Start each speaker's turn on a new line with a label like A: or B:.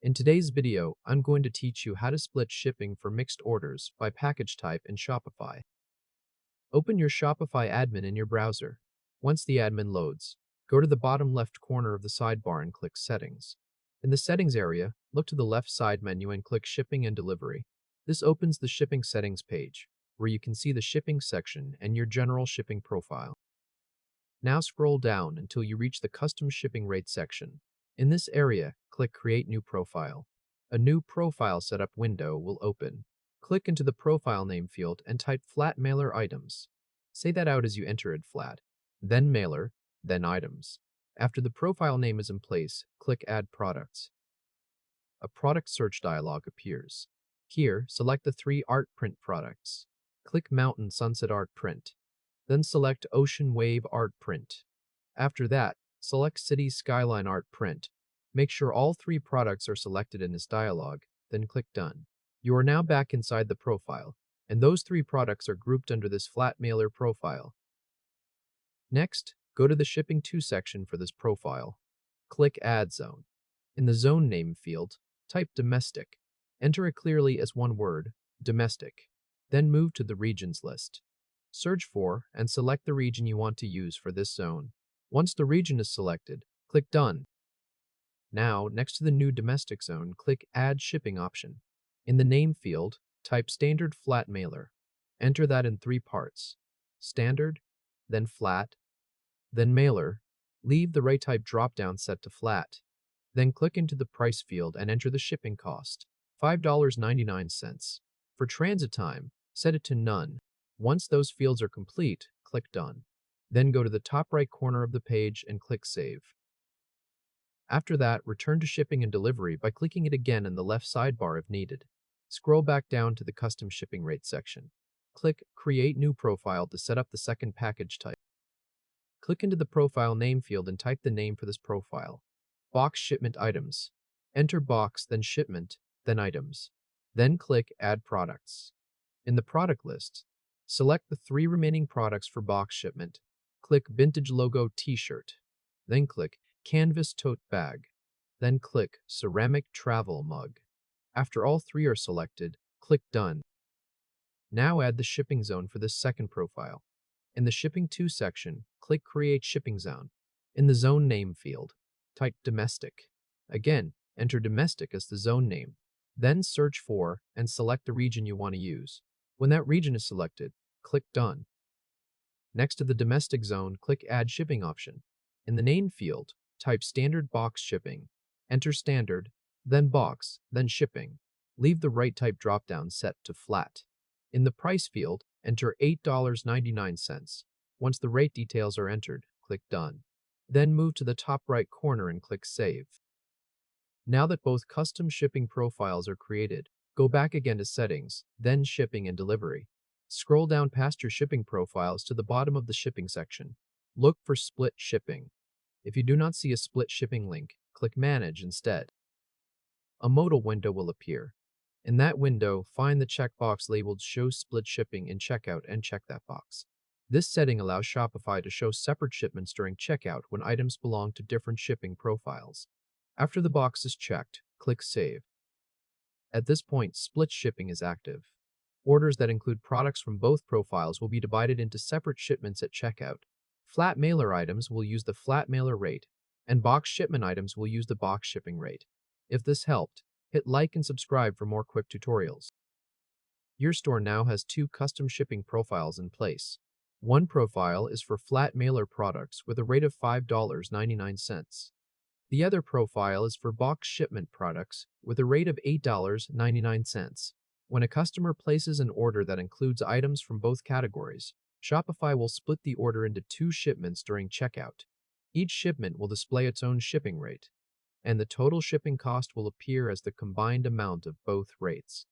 A: In today's video, I'm going to teach you how to split shipping for mixed orders by package type in Shopify. Open your Shopify admin in your browser. Once the admin loads, go to the bottom left corner of the sidebar and click Settings. In the Settings area, look to the left side menu and click Shipping and Delivery. This opens the Shipping Settings page, where you can see the shipping section and your general shipping profile. Now scroll down until you reach the Custom Shipping Rate section. In this area, click Create New Profile. A new profile setup window will open. Click into the profile name field and type Flat Mailer Items. Say that out as you enter it flat, then Mailer, then Items. After the profile name is in place, click Add Products. A product search dialog appears. Here, select the 3 art print products. Click Mountain Sunset Art Print. Then select Ocean Wave Art Print. After that, select City Skyline Art Print. Make sure all 3 products are selected in this dialog, then click Done. You are now back inside the profile, and those 3 products are grouped under this flat mailer profile. Next, go to the Shipping To section for this profile. Click Add Zone. In the Zone Name field, type Domestic. Enter it clearly as one word, Domestic. Then move to the Regions list. Search for and select the region you want to use for this zone. Once the region is selected, click Done. Now, next to the new domestic zone, click Add Shipping option. In the name field, type Standard Flat Mailer. Enter that in 3 parts: Standard, then Flat, then Mailer. Leave the rate type drop-down set to Flat. Then click into the price field and enter the shipping cost, $5.99. For transit time, set it to None. Once those fields are complete, click Done. Then go to the top right corner of the page and click Save. After that, return to Shipping and Delivery by clicking it again in the left sidebar if needed. Scroll back down to the Custom Shipping Rate section. Click Create New Profile to set up the second package type. Click into the profile name field and type the name for this profile: Box Shipment Items. Enter Box, then Shipment, then Items. Then click Add Products. In the product list, select the 3 remaining products for box shipment. Click Vintage Logo T-shirt. Then click Canvas Tote Bag. Then click Ceramic Travel Mug. After all 3 are selected, click Done. Now add the shipping zone for this second profile. In the Shipping To section, click Create Shipping Zone. In the Zone Name field, type Domestic. Again, enter Domestic as the zone name. Then search for and select the region you want to use. When that region is selected, click Done. Next to the domestic zone, click Add Shipping option. In the name field, type Standard Box Shipping. Enter Standard, then Box, then Shipping. Leave the rate type drop-down set to Flat. In the price field, enter $8.99. Once the rate details are entered, click Done. Then move to the top right corner and click Save. Now that both custom shipping profiles are created, go back again to Settings, then Shipping and Delivery. Scroll down past your shipping profiles to the bottom of the shipping section. Look for Split Shipping. If you do not see a split shipping link, click Manage instead. A modal window will appear. In that window, find the checkbox labeled Show Split Shipping in Checkout and check that box. This setting allows Shopify to show separate shipments during checkout when items belong to different shipping profiles. After the box is checked, click Save. At this point, split shipping is active. Orders that include products from both profiles will be divided into separate shipments at checkout. Flat mailer items will use the flat mailer rate, and box shipment items will use the box shipping rate. If this helped, hit like and subscribe for more quick tutorials. Your store now has 2 custom shipping profiles in place. One profile is for flat mailer products with a rate of $5.99. The other profile is for box shipment products with a rate of $8.99. When a customer places an order that includes items from both categories, Shopify will split the order into 2 shipments during checkout. Each shipment will display its own shipping rate, and the total shipping cost will appear as the combined amount of both rates.